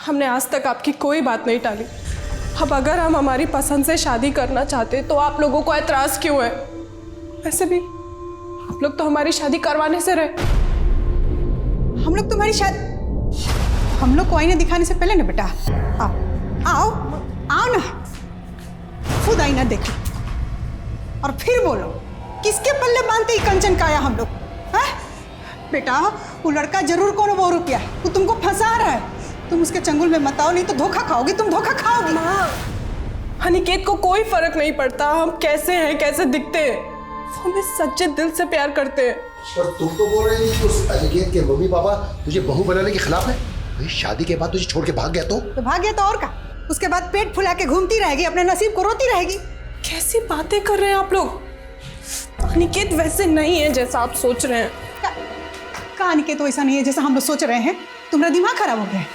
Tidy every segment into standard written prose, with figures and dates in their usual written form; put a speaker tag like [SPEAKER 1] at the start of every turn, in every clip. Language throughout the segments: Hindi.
[SPEAKER 1] हमने आज तक आपकी कोई बात नहीं टाली। अब अगर हम हमारी पसंद से शादी करना चाहते तो आप लोगों को एतराज क्यों है? वैसे भी आप लोग तो हमारी शादी करवाने से रहे।
[SPEAKER 2] हम लोग तुम्हारी शादी, हम लोग को आईना दिखाने से पहले ना बेटा, आओ आओ आओ ना, खुद आईना देखो और फिर बोलो किसके पल्ले बांधते ही कंचन काया हम लोग। बेटा वो लड़का जरूर कौन वो रुपया है, वो तुमको फंसा रहा है। तुम उसके चंगुल में मत आओ, नहीं तो धोखा खाओगी, तुम धोखा खाओगी।
[SPEAKER 1] माँ, अनिकेत को कोई फर्क नहीं पड़ता हम कैसे हैं, कैसे दिखते हैं। वो हमें सच्चे दिल से प्यार करते हैं।
[SPEAKER 3] और तुम तो बोल रही थी कि उस अनिकेत के मम्मी पापा तुझे बहू बनाने के खिलाफ है। भाई शादी के बाद तुझे छोड़ के भाग गया तो
[SPEAKER 2] भाग गया तो और का, उसके बाद पेट फुला के घूमती रहेगी, अपने नसीब को रोती रहेगी।
[SPEAKER 1] कैसी बातें कर रहे हैं आप लोग? अनिकेत वैसे नहीं है जैसा आप सोच रहे हैं।
[SPEAKER 2] का अनिकेत तो ऐसा नहीं है जैसा हम लोग सोच रहे हैं। तुम्हारा दिमाग खराब हो गया है।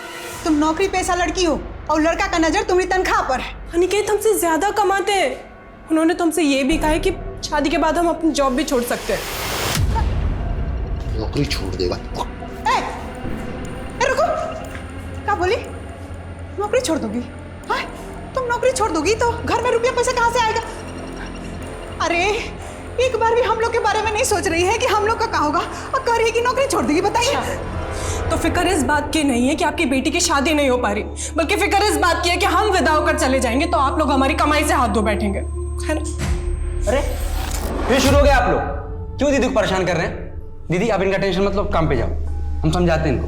[SPEAKER 2] तुम नौकरी पेशा लड़की हो और लड़का का नजर तुम्हारी तनख्वाह पर है।
[SPEAKER 1] अनिकेत हमसे ज्यादा कमाते हैं। उन्होंने तो हमसे ये भी कहा है कि शादी के बाद हम अपनी जॉब भी छोड़ सकते हैं।
[SPEAKER 3] नौकरी छोड़ देगा?
[SPEAKER 2] रुको, क्या बोली? नौकरी छोड़ दोगी? हाँ, तुम नौकरी छोड़ दोगी तो घर में रुपया पैसा कहाँ से आएगा? अरे एक बार भी हम लोग के बारे में नहीं सोच रही है कि हम लोग का क्या होगा और कह रही है कि नौकरी छोड़ देगी। बताइए।
[SPEAKER 1] तो फिक्र इस बात की नहीं है कि आपकी बेटी की शादी नहीं हो पा रही, बल्कि फिक्र इस बात की है कि हम विदा होकर चले जाएंगे तो आप लोग हमारी कमाई से हाथ धो बैठेंगे, है ना?
[SPEAKER 4] अरे फिर शुरू हो गया आप लोग। क्यों दीदी को परेशान कर रहे हैं? दीदी आप इनका टेंशन मतलब काम पे जाओ, हम समझाते हैं इनको।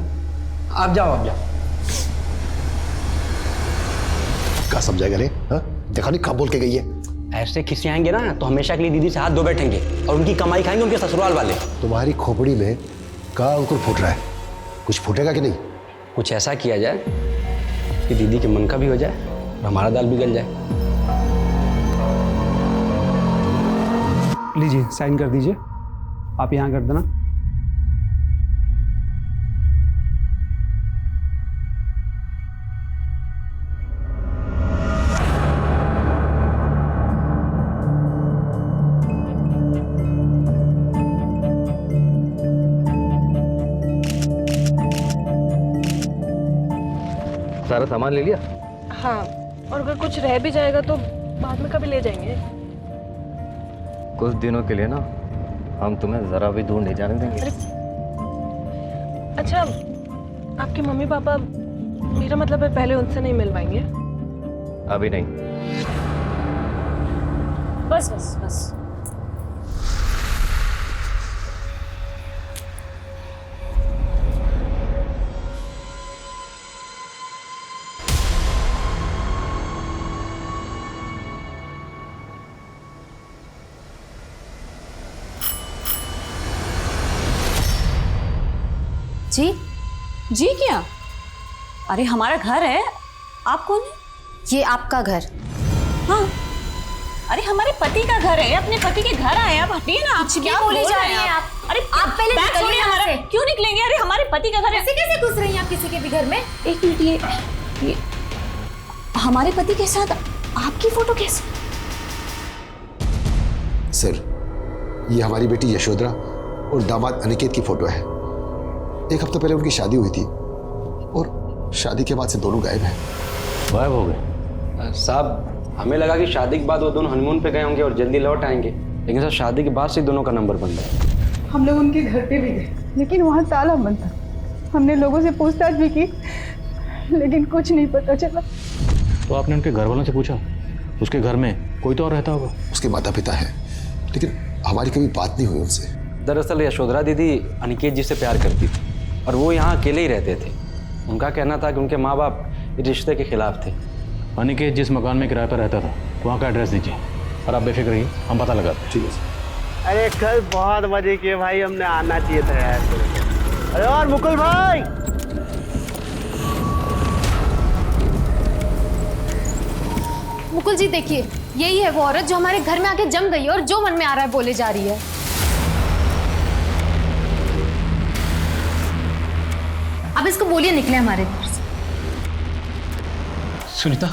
[SPEAKER 4] आप जाओ, आप जाओ।
[SPEAKER 3] क्या समझाएगा रे? देखा नहीं कब बोल के गई है।
[SPEAKER 4] ऐसे खिसियाएंगे ना तो हमेशा के लिए दीदी से हाथ धो बैठेंगे और उनकी कमाई खाएंगे उनके ससुराल वाले।
[SPEAKER 3] तुम्हारी खोपड़ी में कहाँ अंकुर फूट रहा है? कुछ फूटेगा कि नहीं?
[SPEAKER 4] कुछ ऐसा किया जाए कि दीदी के मन का भी हो जाए और हमारा दाल भी गल जाए।
[SPEAKER 5] लीजिए साइन कर दीजिए, आप यहाँ कर देना।
[SPEAKER 6] सारा सामान ले लिया?
[SPEAKER 1] हाँ, और अगर कुछ रह भी जाएगा तो बाद में कभी ले जाएंगे।
[SPEAKER 6] कुछ दिनों के लिए ना हम तुम्हें जरा भी दूर नहीं जाने देंगे।
[SPEAKER 1] अच्छा, आपके मम्मी पापा, मेरा मतलब है पहले उनसे नहीं मिलवाएंगे?
[SPEAKER 6] अभी नहीं।
[SPEAKER 7] बस बस बस। जी जी क्या? अरे हमारा घर है, आप कौन है?
[SPEAKER 8] ये आपका घर?
[SPEAKER 7] हाँ, अरे हमारे पति का घर है, अपने पति के घर आए। आप हटिए ना, आप क्या बोले जा रहे हैं आप? अरे
[SPEAKER 8] आप पहले
[SPEAKER 7] बैग
[SPEAKER 8] निकलिए
[SPEAKER 7] छोड़िए
[SPEAKER 8] यहाँ
[SPEAKER 7] हमारा।
[SPEAKER 8] से।
[SPEAKER 7] क्यों निकलेंगे? अरे हमारे पति का घर है।
[SPEAKER 8] ऐसे कैसे घुस रही हैं आप किसी के भी घर में?
[SPEAKER 7] एक मिनट, ये हमारे पति के साथ आपकी फोटो कैसे?
[SPEAKER 3] सर, ये हमारी बेटी यशोधरा और दामाद अनिकेत की फोटो है। एक हफ्ता पहले उनकी शादी हुई थी और शादी के बाद से दोनों गायब हैं।
[SPEAKER 6] गायब हो गए?
[SPEAKER 4] साहब हमें लगा कि शादी के बाद वो दोनों हनीमून पे गए होंगे और जल्दी लौट आएंगे, लेकिन सर शादी के बाद से दोनों का नंबर बंद है।
[SPEAKER 2] हम लोग उनके घर पे भी गए लेकिन वहाँ ताला बंद था। हमने लोगों से पूछताछ भी की लेकिन कुछ नहीं पता चला।
[SPEAKER 6] तो आपने उनके घर वालों से पूछा? उसके घर में कोई तो और रहता होगा।
[SPEAKER 3] उसके माता पिता हैं, लेकिन हमारी कभी बात नहीं हुई उनसे।
[SPEAKER 4] दरअसल यशोधरा दीदी अनिकेत जी से प्यार करती थी और वो यहाँ अकेले ही रहते थे। उनका कहना था कि उनके माँ बाप इस रिश्ते के खिलाफ थे।
[SPEAKER 6] अनिकेत जिस मकान में किराए पर रहता था वहाँ का एड्रेस दीजिए और आप बेफिक्र रहिए, हम पता लगाते हैं।
[SPEAKER 3] ठीक है सर।
[SPEAKER 9] अरे कल बहुत मजे किए भाई, हमने आना चाहिए था यार। अरे और मुकुल भाई,
[SPEAKER 8] मुकुल जी देखिए, यही है वो औरत जो हमारे घर में आके जम गई है और जो मन में आ रहा है बोले जा रही है। अब इसको बोलिए निकले हमारे घर से।
[SPEAKER 5] सुनीता,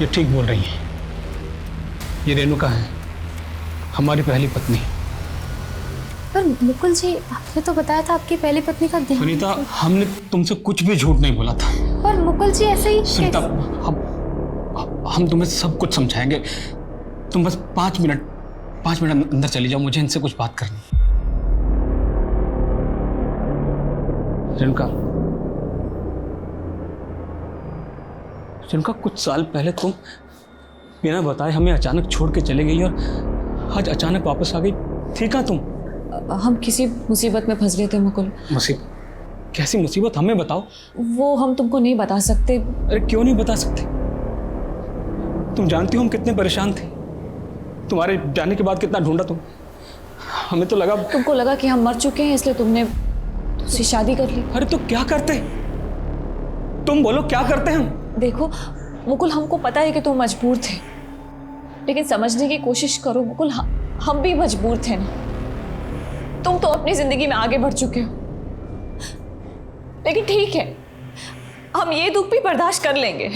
[SPEAKER 5] ये ठीक बोल रही है। ये रेणुका है, हमारी पहली पत्नी।
[SPEAKER 8] पर मुकुल जी, आपने तो बताया था आपकी पहली पत्नी का देहांत।
[SPEAKER 5] सुनीता, हमने तुमसे कुछ भी झूठ नहीं बोला था।
[SPEAKER 8] पर मुकुल जी ऐसे ही
[SPEAKER 5] सुनीता, हम तुम्हें सब कुछ समझाएंगे। तुम बस 5 मिनट अंदर चली जाओ, मुझे इनसे कुछ बात करनी है। रेणुका, कुछ साल पहले तुम बिना बताए हमें अचानक छोड़ के चले गई और आज अचानक वापस आ गई। थी कहाँ तुम?
[SPEAKER 7] हम किसी मुसीबत में फंस गए थे मुकुल।
[SPEAKER 5] मुसीबत? कैसी मुसीबत, हमें बताओ।
[SPEAKER 7] वो हम तुमको नहीं बता सकते।
[SPEAKER 5] अरे क्यों नहीं बता सकते? तुम जानती हो हम कितने परेशान थे। तुम्हारे जाने के बाद कितना ढूंढा तुम। हमें तो लगा
[SPEAKER 7] तुमको लगा कि हम मर चुके हैं, इसलिए तुमने उससे शादी कर ली।
[SPEAKER 5] अरे तो क्या करते? तुम बोलो क्या करते हम?
[SPEAKER 7] देखो मुकुल, हमको पता है कि तुम मजबूर थे, लेकिन समझने की कोशिश करो मुकुल, हम भी मजबूर थे ना। तुम तो अपनी जिंदगी में आगे बढ़ चुके हो, लेकिन ठीक है, हम ये दुख भी बर्दाश्त कर लेंगे।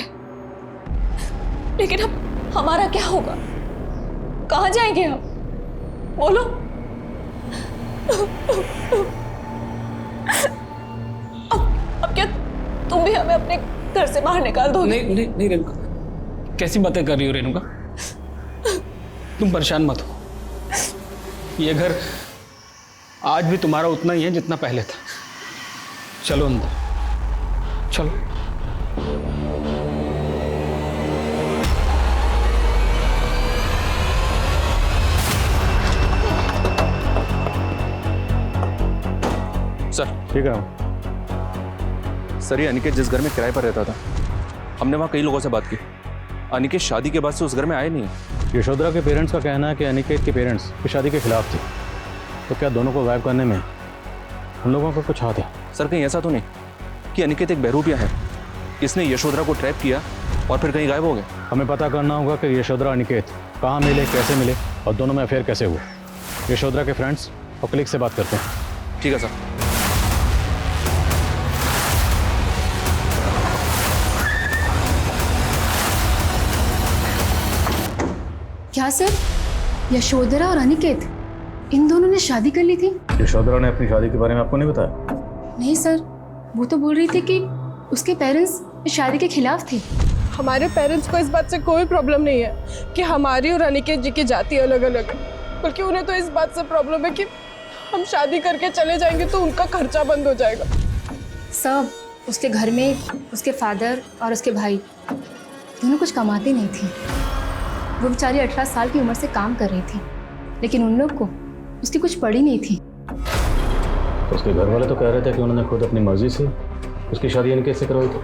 [SPEAKER 7] लेकिन अब हमारा क्या होगा? कहाँ जाएंगे हम? बोलो। अब क्या तुम भी हमें अपने घर से बाहर निकाल दोगे?
[SPEAKER 5] नहीं रेणुका, कैसी बातें कर रही हो रेणुका? तुम परेशान मत हो। ये घर आज भी तुम्हारा उतना ही है जितना पहले था। चलो अंदर, चलो।
[SPEAKER 10] सर,
[SPEAKER 6] ठीक है।
[SPEAKER 10] सर, ये अनिकेत जिस घर में किराए पर रहता था, हमने वहाँ कई लोगों से बात की। अनिकेत शादी के बाद से उस घर में आए नहीं।
[SPEAKER 6] यशोधरा के पेरेंट्स का कहना है कि अनिकेत के पेरेंट्स की शादी के खिलाफ थे। तो क्या दोनों को गायब करने में हम लोगों का कुछ हाथ है?
[SPEAKER 10] सर, कहीं ऐसा तो नहीं कि अनिकेत एक बहरूपिया है, इसने यशोधरा को ट्रैप किया और फिर कहीं गायब हो गए?
[SPEAKER 6] हमें पता करना होगा कि यशोधरा अनिकेत कहाँ मिले, कैसे मिले और दोनों में अफेयर कैसे हुआ। यशोधरा के फ्रेंड्स और कलीग से बात करते हैं।
[SPEAKER 10] ठीक है सर।
[SPEAKER 8] क्या सर, यशोधरा और अनिकेत इन दोनों ने शादी कर ली थी?
[SPEAKER 6] यशोधरा ने अपनी शादी के बारे में आपको नहीं बताया?
[SPEAKER 8] नहीं सर, वो तो बोल रही थी कि उसके पेरेंट्स शादी के खिलाफ थे।
[SPEAKER 1] हमारे पेरेंट्स को इस बात से कोई प्रॉब्लम नहीं है कि हमारी और अनिकेत जी की जाति अलग अलग है, बल्कि उन्हें तो इस बात से प्रॉब्लम है कि हम शादी करके चले जाएंगे तो उनका खर्चा बंद हो जाएगा।
[SPEAKER 8] सब उसके घर में उसके फादर और उसके भाई दोनों कुछ कमाते नहीं थे। वो बेचारी 18 साल की उम्र से काम कर रही थी, लेकिन उन लोग को उसकी कुछ पड़ी नहीं थी।
[SPEAKER 6] उसके घर वाले तो कह रहे थे कि उन्होंने खुद अपनी मर्जी से उसकी शादी अनिकेत से करवाई थी।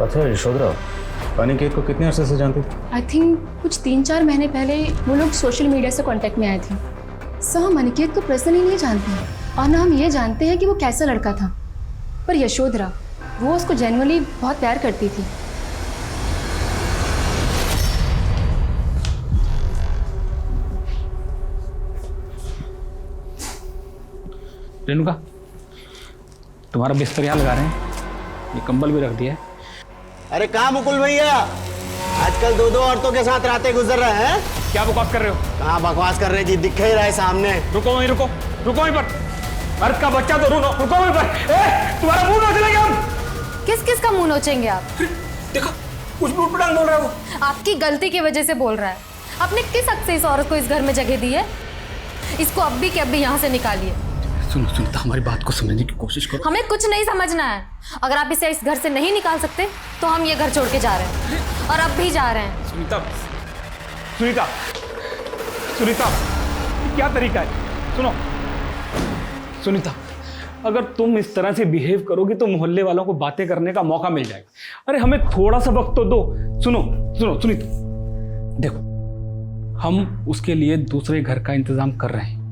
[SPEAKER 6] अच्छा, यशोधरा अनिकेत को कितने अरसे से जानती थी?
[SPEAKER 8] आई थिंक कुछ 3-4 महीने पहले वो लोग सोशल मीडिया से कांटेक्ट में आए थे। सो हम अनिकेत को पर्सनली नहीं जानते हैं और ना हम ये जानते हैं कि वो कैसा लड़का था, पर यशोधरा वो उसको जेन्युइनली बहुत प्यार करती थी।
[SPEAKER 5] रेणुका, तुम्हारा बिस्तर यहाँ लगा रहे हैं, ये कंबल भी रख दिया है।
[SPEAKER 9] अरे कहाँ मुकुल भैया, आजकल 2-2 औरतों के साथ रातें गुजर रहे हैं।
[SPEAKER 5] क्या बकवास कर रहे हो?
[SPEAKER 9] कहाँ बकवास कर रहे जी, दिख ही रहा है सामने।
[SPEAKER 5] रुको वहीं, रुको वहीं पर। मर्द का बच्चा तो रुको वहीं पर। तुम्हारा मुंह नोच लेंगे हम।
[SPEAKER 8] किस का मुंह नोचेंगे आप?
[SPEAKER 5] देखो, कुछ भी उठपटांग बोल रहा है वो।
[SPEAKER 8] आपकी गलती की वजह से बोल रहा है। आपने किस हक से इस औरत को इस घर में जगह दी है? इसको अब भी यहाँ से निकालिए।
[SPEAKER 5] सुनो सुनीता, हमारी बात को समझने की कोशिश करो।
[SPEAKER 8] हमें कुछ नहीं समझना है। अगर आप इसे इस घर से नहीं निकाल सकते तो हम ये घर छोड़ के जा रहे हैं, और अब भी जा रहे हैं।
[SPEAKER 5] सुनीता, सुनीता, सुनीता, क्या तरीका है? सुनो सुनीता, अगर तुम इस तरह से बिहेव करोगी तो मोहल्ले वालों को बातें करने का मौका मिल जाएगा। अरे हमें थोड़ा सा वक्त तो दो। सुनो सुनो सुनीता, देखो, हम उसके लिए दूसरे घर का इंतजाम कर रहे हैं,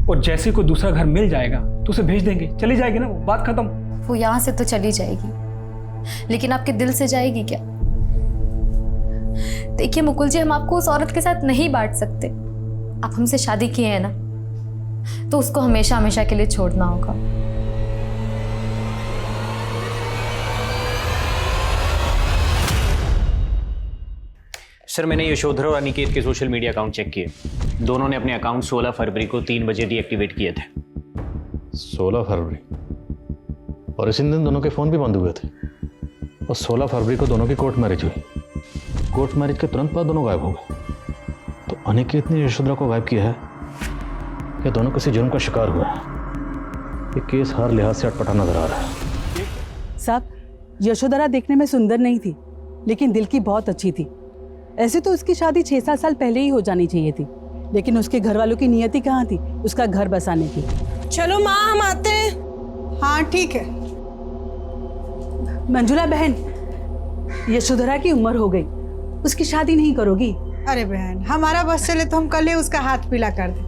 [SPEAKER 5] और जैसे कोई दूसरा घर मिल जाएगा तो उसे भेज देंगे, चली जाएगी ना, बात खत्म।
[SPEAKER 8] वो यहाँ से तो चली जाएगी, लेकिन आपके दिल से जाएगी क्या? देखिए मुकुल जी, हम आपको उस औरत के साथ नहीं बांट सकते। आप हमसे शादी किए हैं ना, तो उसको हमेशा हमेशा के लिए छोड़ना होगा।
[SPEAKER 11] सर मैंने यशोधरा और अनिकेत के सोशल मीडिया अकाउंट चेक किए। दोनों ने अपने अकाउंट 16 फरवरी को 3 बजे डीएक्टिवेट किए थे।
[SPEAKER 6] 16 फरवरी, और इसी दिन दोनों के फ़ोन भी बंद हुए थे। और 16 फरवरी को दोनों की कोर्ट मैरिज हुई। कोर्ट मैरिज के तुरंत बाद दोनों गायब हो गए। तो अनिकेत ने यशोधरा को गायब किया है या दोनों किसी जुर्म का शिकार हुए हैं? ये केस हर लिहाज से अटपटा नजर आ रहा है।
[SPEAKER 12] साहब, यशोधरा देखने में सुंदर नहीं थी, लेकिन दिल की बहुत अच्छी थी। ऐसे तो उसकी शादी 6-7 साल पहले ही हो जानी चाहिए थी, लेकिन उसके घर वालों की नियति कहाँ थी उसका घर बसाने की।
[SPEAKER 1] चलो माँ, हम आते हैं।
[SPEAKER 2] हाँ ठीक है।
[SPEAKER 12] मंजुला बहन, यशोधरा की उम्र हो गई, उसकी शादी नहीं करोगी?
[SPEAKER 2] अरे बहन, हमारा बस चले तो हम कल ही उसका हाथ पीला कर दे।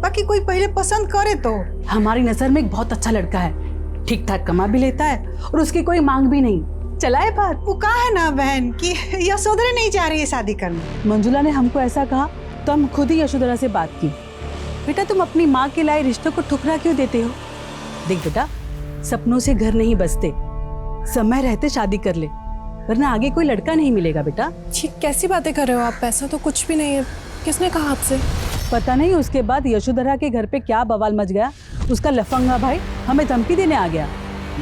[SPEAKER 2] बाकी कोई पहले पसंद करे तो।
[SPEAKER 12] हमारी नजर में एक बहुत अच्छा लड़का है, ठीक ठाक कमा भी लेता है और उसकी कोई मांग भी नहीं। चला है बात।
[SPEAKER 2] वो कहा है ना बहन कि यशोधरा नहीं चाह रही है शादी करना।
[SPEAKER 12] मंजुला ने हमको ऐसा कहा तो हम खुद ही यशोधरा से बात की। बेटा, तुम अपनी माँ के लाए रिश्तों को ठुकरा क्यों देते हो? देख बेटा, सपनों से घर नहीं बसते, समय रहते शादी कर ले, वरना आगे कोई लड़का नहीं मिलेगा बेटा।
[SPEAKER 1] ठीक, कैसी बातें कर रहे हो आप? पैसा तो कुछ भी नहीं है। किसने कहा आपसे?
[SPEAKER 12] पता नहीं उसके बाद यशोधरा के घर पे क्या बवाल मच गया। उसका लफंगा भाई हमें धमकी देने आ गया।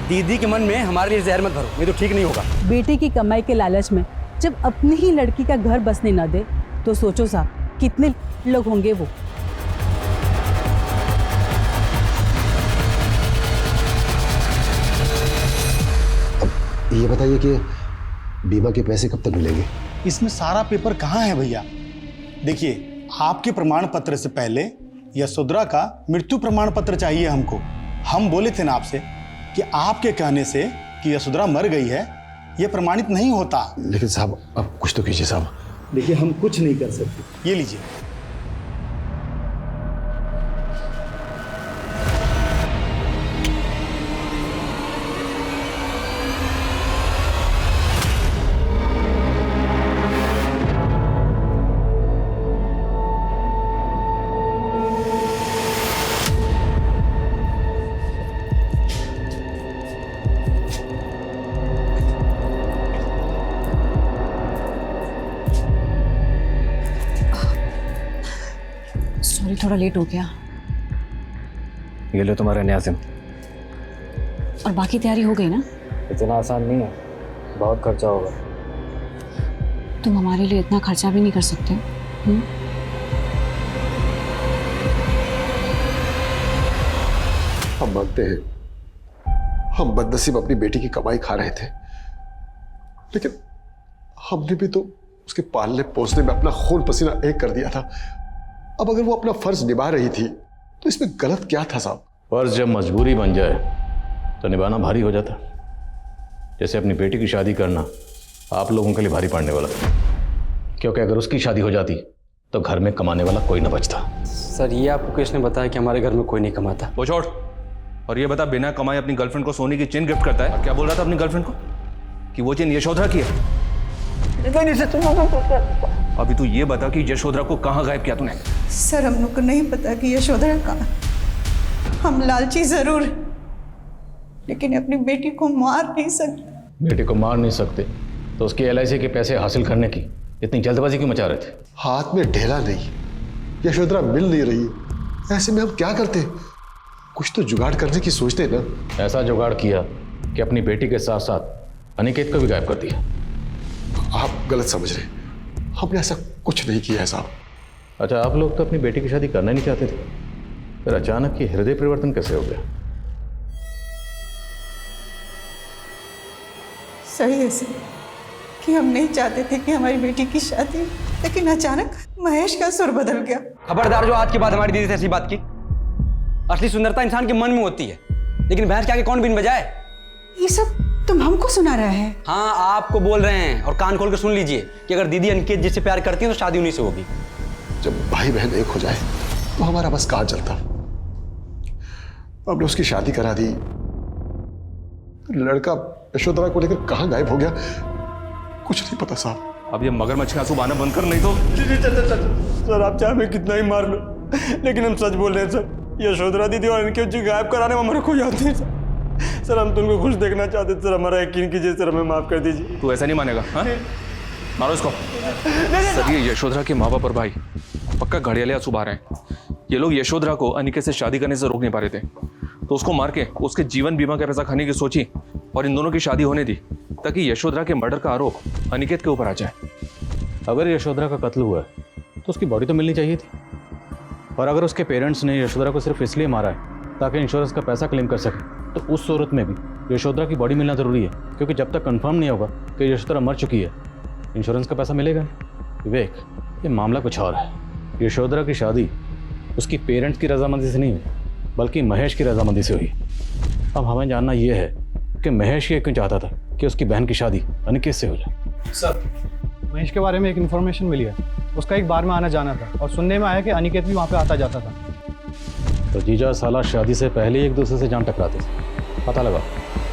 [SPEAKER 4] दीदी के मन में हमारे लिए जहर मत भरो, ये तो ठीक नहीं होगा।
[SPEAKER 12] बेटे की कमाई के लालच में जब अपनी ही लड़की का घर बसने न दे तो सोचो साहब कितने लोग होंगे वो।
[SPEAKER 3] अब ये बताइए कि बीमा के पैसे कब तक मिलेंगे?
[SPEAKER 13] इसमें सारा पेपर कहाँ है भैया? देखिए, आपके प्रमाण पत्र से पहले यशोधरा का मृत्यु प्रमाण पत्र चाहिए हमको। हम बोले थे ना आपसे कि आपके कहने से कि यशोधरा मर गई है, यह प्रमाणित नहीं होता।
[SPEAKER 3] लेकिन साहब, अब कुछ तो कीजिए साहब।
[SPEAKER 13] देखिए, हम कुछ नहीं कर सकते। ये लीजिए।
[SPEAKER 7] सॉरी, थोड़ा लेट हो गया।
[SPEAKER 11] ये लो तुम्हारा नया सिम।
[SPEAKER 7] और बाकी तैयारी हो गई ना?
[SPEAKER 11] इतना आसान नहीं है, बहुत खर्चा होगा।
[SPEAKER 7] तुम हमारे लिए इतना खर्चा भी नहीं कर सकते।
[SPEAKER 3] हम मानते हैं हम बदनसीब अपनी बेटी की कमाई खा रहे थे, लेकिन हमने भी तो उसके पालने पोसने में अपना खून पसीना एक कर दिया था। अब अगर वो अपना फर्ज निभा रही थी तो इसमें गलत क्या था साहब?
[SPEAKER 6] फर्ज जब मजबूरी बन जाए तो निभाना भारी हो जाता। जैसे अपनी बेटी की शादी करना आप लोगों के लिए भारी पड़ने वाला था, क्योंकि अगर उसकी शादी हो जाती तो घर में कमाने वाला कोई ना बचता।
[SPEAKER 4] सर, ये आपको किसने बताया कि हमारे घर में कोई नहीं कमाता?
[SPEAKER 10] वो छोड़, और ये बता, बिना कमाए अपनी गर्लफ्रेंड को सोने की चेन गिफ्ट करता है? और क्या बोल रहा था अपनी गर्लफ्रेंड को कि वो चेन यशोधरा की है? अभी तू ये बता कि यशोधरा को कहाँ गायब किया तूने?
[SPEAKER 2] सर, हम लोग को नहीं पता कि यशोधरा कहाँ। हम लालची जरूर, लेकिन अपनी बेटी को मार नहीं सकते।
[SPEAKER 6] बेटी को मार नहीं सकते तो उसकी LIC के पैसे हासिल करने की इतनी जल्दबाजी क्यों मचा रहे थे?
[SPEAKER 3] हाथ में ढेला नहीं, यशोधरा मिल नहीं रही, ऐसे में हम क्या करते? कुछ तो जुगाड़ करने की सोचते ना।
[SPEAKER 6] ऐसा जुगाड़ किया कि अपनी बेटी के साथ साथ अनिकेत को भी गायब कर दिया।
[SPEAKER 3] आप गलत समझ रहे, हमने ऐसा कुछ नहीं किया है साहब।
[SPEAKER 6] अच्छा, आप लोग तो अपनी बेटी की शादी करना नहीं चाहते थे, फिर अचानक ये हृदय परिवर्तन कैसे हो गया?
[SPEAKER 2] सही है सर कि हम नहीं चाहते थे कि हमारी बेटी की शादी, लेकिन अचानक महेश का सुर बदल गया।
[SPEAKER 4] खबरदार जो आज के बाद हमारी दीदी से ऐसी बात की। असली सुंदरता इंसान के मन में होती है, लेकिन भैंस के आगे कौन बीन बजाए?
[SPEAKER 2] ये सब तुम हमको सुना रहा है?
[SPEAKER 4] हाँ, आपको बोल रहे हैं, और कान खोल कर सुन लीजिए कि अगर दीदी अनिकेत जिससे प्यार करती है तो शादी उन्हीं से होगी।
[SPEAKER 3] जब भाई बहन एक हो जाए तो हमारा बस कहाँ चलता। हमने उसकी शादी करा दी, लड़का यशोधरा को लेकर कहाँ गायब हो गया कुछ नहीं पता साहब।
[SPEAKER 10] अब ये मगरमच्छ के आंसू बहाना बंद कर, नहीं तो।
[SPEAKER 13] सर, आप चाहे मैं कितना ही मार लो, लेकिन हम सच बोल रहे हैं सर। यशोधरा दीदी और अनिकेत जी गायब कराने में हमारे को याद नहीं सर। सर, हम तुमको खुश देखना चाहते थे सर, हमारा यकीन कीजिए सर, हमें माफ कर दीजिए।
[SPEAKER 10] तू ऐसा नहीं मानेगा? हाँ? मारो इसको। सर ये यशोधरा के माँ बाप और भाई पक्का घड़ियाले आंसू बहा रहे हैं। ये लोग यशोधरा को अनिकेत से शादी करने से रोक नहीं पा रहे थे, तो उसको मार के उसके जीवन बीमा का पैसा खाने की सोची और इन दोनों की शादी होने दी ताकि यशोधरा के मर्डर का आरोप अनिकेत के ऊपर आ जाए।
[SPEAKER 6] अगर यशोधरा का कत्ल हुआ है तो उसकी बॉडी तो मिलनी चाहिए थी, और अगर उसके पेरेंट्स ने यशोधरा को सिर्फ इसलिए मारा है ताकि इंश्योरेंस का पैसा क्लेम कर सके, तो उस सूरत में भी यशोधरा की बॉडी मिलना ज़रूरी है, क्योंकि जब तक कंफर्म नहीं होगा कि यशोधरा मर चुकी है इंश्योरेंस का पैसा मिलेगा नहीं। विवेक, ये मामला कुछ और है। यशोधरा की शादी उसकी पेरेंट्स की रजामंदी से नहीं हुई, बल्कि महेश की रजामंदी से हुई। अब हमें जानना यह है कि महेश ये क्यों चाहता था कि उसकी बहन की शादी अनिकेत से हो जाए।
[SPEAKER 14] सर, महेश के बारे में एक इन्फॉर्मेशन मिली है। उसका एक बार में आना जाना था और सुनने में आया कि अनिकेत भी वहाँ पे आता जाता था।
[SPEAKER 6] तो जीजा साला शादी से पहले ही एक दूसरे से जान टकराते थे। पता लगा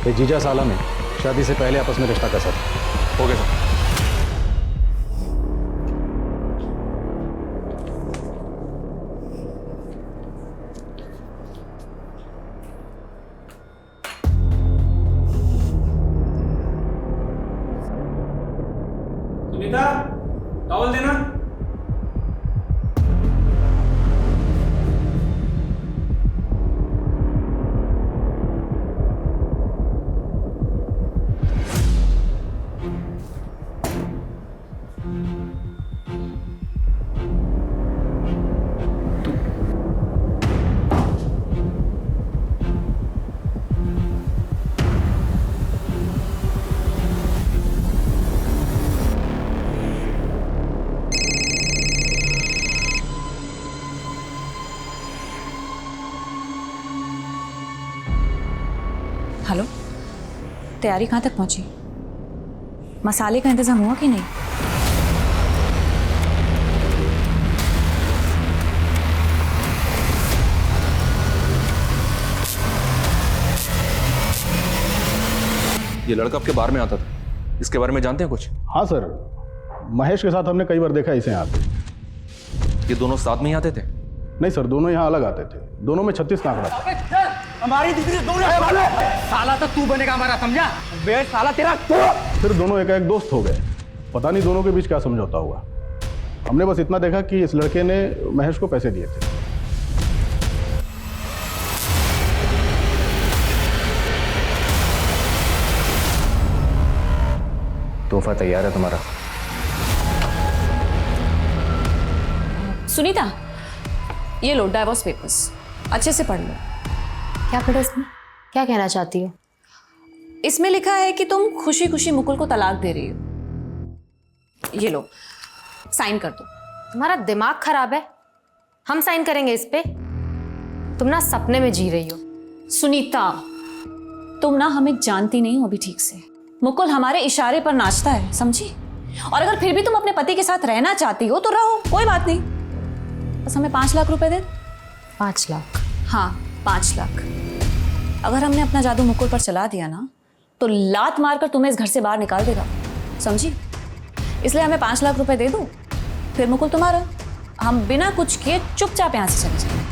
[SPEAKER 6] कि जीजा साला में शादी से पहले आपस में रिश्ता कैसा था।
[SPEAKER 10] हो गया सर।
[SPEAKER 5] सुनीता, टॉवल देना।
[SPEAKER 7] हेलो, तैयारी कहाँ तक पहुंची? मसाले का इंतजाम हुआ कि नहीं?
[SPEAKER 10] ये लड़का आपके बार में आता था, इसके बारे में जानते हैं कुछ?
[SPEAKER 13] हाँ सर, महेश के साथ हमने कई बार देखा इसे यहाँ पे।
[SPEAKER 10] ये दोनों साथ में ही आते थे?
[SPEAKER 13] नहीं सर, दोनों यहाँ अलग आते थे। दोनों में 36 का आंकड़ा था।
[SPEAKER 5] हमारी दीदी से दूर रहे वाले। साला तो तू बनेगा हमारा, समझा? बे साला तेरा
[SPEAKER 13] फिर दोनों एक दोस्त हो गए। पता नहीं दोनों के बीच क्या समझौता हुआ। हमने बस इतना देखा कि इस लड़के ने महेश को पैसे दिए थे।
[SPEAKER 11] तोहफा तैयार है तुम्हारा।
[SPEAKER 7] सुनीता, ये लो डाइवोर्स पेपर्स, अच्छे से पढ़ लो।
[SPEAKER 8] क्या पढ़ा इसमें? क्या कहना चाहती हो?
[SPEAKER 7] इसमें लिखा है कि तुम खुशी खुशी मुकुल को तलाक दे रही हो। ये लो, साइन कर दो।
[SPEAKER 8] तुम्हारा दिमाग खराब है? हम साइन करेंगे इस पे? तुम ना सपने में जी रही हो।
[SPEAKER 7] सुनीता, तुम ना हमें जानती नहीं हो अभी ठीक से। मुकुल हमारे इशारे पर नाचता है, समझी? और अगर फिर भी तुम अपने पति के साथ रहना चाहती हो तो रहो, कोई बात नहीं। बस हमें 5 लाख रुपए दे।
[SPEAKER 8] 5 लाख?
[SPEAKER 7] हाँ, 5 लाख। अगर हमने अपना जादू मुकुल पर चला दिया ना, तो लात मारकर तुम्हें इस घर से बाहर निकाल देगा, समझी? इसलिए हमें 5 लाख रुपए दे दो, फिर मुकुल तुम्हारा। हम बिना कुछ किए चुपचाप यहां से चले जाएंगे।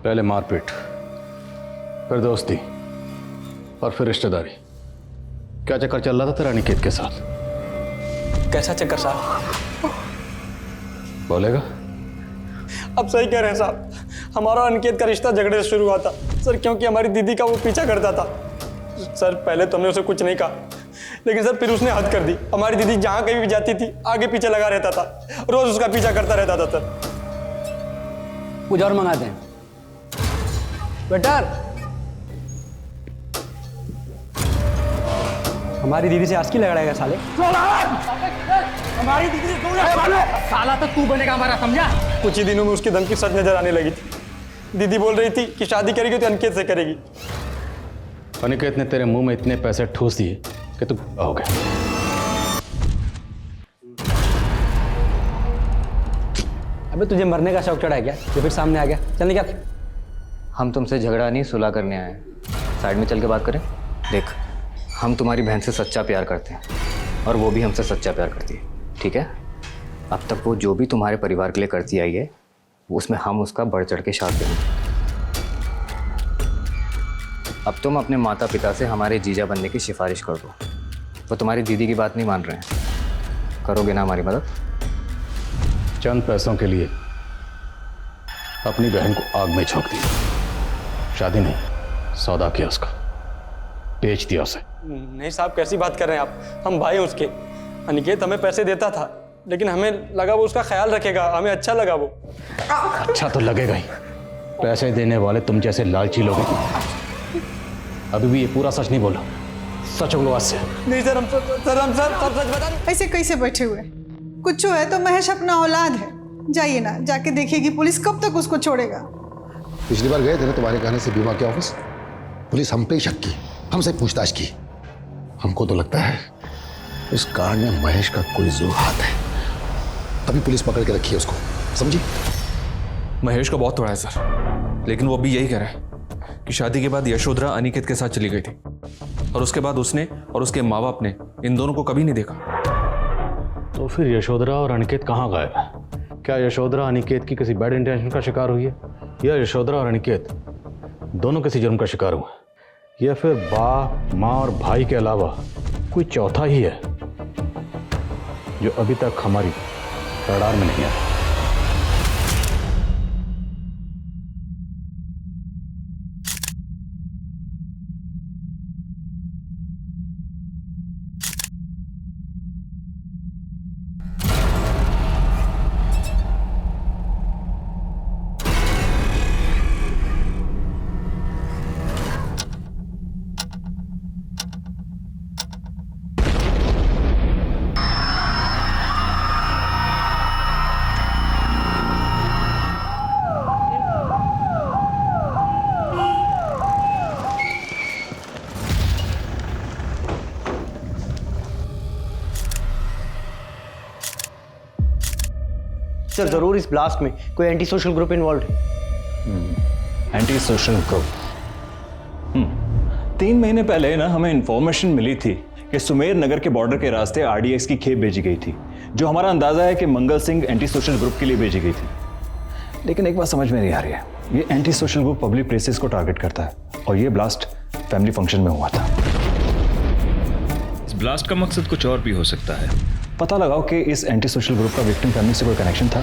[SPEAKER 6] पहले मारपीट, फिर दोस्ती, और फिर रिश्तेदारी। क्या चक्कर चल रहा था तेरा अनिकेत के साथ?
[SPEAKER 5] कैसा चक्कर साहब?
[SPEAKER 6] बोलेगा?
[SPEAKER 14] अब सही कह रहे हैं साहब, हमारा अनिकेत का रिश्ता झगड़े से शुरू हुआ था सर, क्योंकि हमारी दीदी का वो पीछा करता था। सर पहले तो हमने उसे कुछ नहीं कहा, लेकिन सर फिर उसने हद कर दी। हमारी दीदी जहाँ कहीं भी जाती थी आगे पीछे लगा रहता था, रोज उसका पीछा करता रहता था सर।
[SPEAKER 4] कुछ और मंगाते हैं बेटर। हमारी दीदी से आज की लड़ाएगा साले।
[SPEAKER 5] हमारी दीदी से दूर रहे वाले। साला तो तू बनेगा हमारा, समझा?
[SPEAKER 14] कुछ ही दिनों में उसकी धमकी सच नजर आने लगी थी। दीदी बोल रही थी कि शादी करेगी तो अनिकेत से करेगी।
[SPEAKER 6] अनिकेत ने तेरे मुंह में इतने पैसे ठूस दिए कि तू हो गया।
[SPEAKER 4] अबे तुझे मरने का शौक चढ़ा है क्या? ये फिर सामने आ गया, चल निकल।
[SPEAKER 11] हम तुमसे झगड़ा नहीं सुलह करने आए हैं। साइड में चल के बात करें। देख, हम तुम्हारी बहन से सच्चा प्यार करते हैं और वो भी हमसे सच्चा प्यार करती है, ठीक है? अब तक वो जो भी तुम्हारे परिवार के लिए करती आई है, उसमें हम उसका बढ़ चढ़ के साथ देंगे। अब तुम अपने माता पिता से हमारे जीजा बनने की सिफारिश कर दो। वो तुम्हारी दीदी की बात नहीं मान रहे हैं। करोगे ना हमारी मदद?
[SPEAKER 6] चंद पैसों के लिए अपनी बहन को आग में झोंक दिया। शादी नहीं, सौदा किया उसका, बेच दिया उसे।
[SPEAKER 14] नहीं साहब, कैसी बात कर रहे हैं आप? हम भाई हैं उसके। अनिकेत हमें पैसे देता था, लेकिन हमें लगा वो उसका ख्याल रखेगा, हमें अच्छा लगा वो।
[SPEAKER 6] अच्छा तो लगेगा ही, पैसे देने वाले तुम जैसे लालची लोग। अभी भी ये पूरा सच नहीं बोला, सच बोलो आज से।
[SPEAKER 14] नहीं सर, हम सब सच बता।
[SPEAKER 2] ऐसे कैसे बैठे हुए? कुछ है तो महेश अपना औलाद है, जाइए ना, जाके देखिएगी पुलिस कब तक उसको छोड़ेगा।
[SPEAKER 3] पिछली बार गए थे ना तुम्हारे कहने से बीमा के ऑफिस, पुलिस हम पे ही शक की, हमसे पूछताछ की। हमको तो लगता है इस कांड में महेश का कोई जरूर हाथ है, तभी पुलिस पकड़ के रखी है उसको, समझी?
[SPEAKER 10] महेश को बहुत थोड़ा है सर, लेकिन वो भी यही कह रहा है कि शादी के बाद यशोधरा अनिकेत के साथ चली गई थी और उसके बाद उसने और उसके माँ बाप ने इन दोनों को कभी नहीं देखा।
[SPEAKER 6] तो फिर यशोधरा और अनिकेत कहाँ गायब है? क्या यशोधरा अनिकेत की किसी बैड इंटेंशन का शिकार हुई है, या यशोधरा और अनिकेत दोनों किसी जुर्म का शिकार हुए, या फिर बाप माँ और भाई के अलावा कोई चौथा ही है जो अभी तक हमारी रडार में नहीं आया?
[SPEAKER 9] सर जरूर इस ब्लास्ट में कोई एंटी सोशल ग्रुप इन्वॉल्व है।
[SPEAKER 15] Anti social group. 3 महीने पहले ना हमें इंफॉर्मेशन मिली थी कि सुमेर नगर के बॉर्डर के रास्ते आरडीएक्स की खेप भेजी गई थी, जो हमारा अंदाजा है कि Mangal Singh anti social group के लिए भेजी गई थी। लेकिन एक बात समझ में नहीं आ रही है, ये anti social group public places को टारगेट करता है और ये ब्लास्ट फैमिली फंक्शन में हुआ था।
[SPEAKER 16] इस ब्लास्ट का मकसद कुछ और भी हो सकता है।
[SPEAKER 15] पता लगाओ कि इस एंटी सोशल ग्रुप का विक्टिम फैमिली से कोई कनेक्शन था।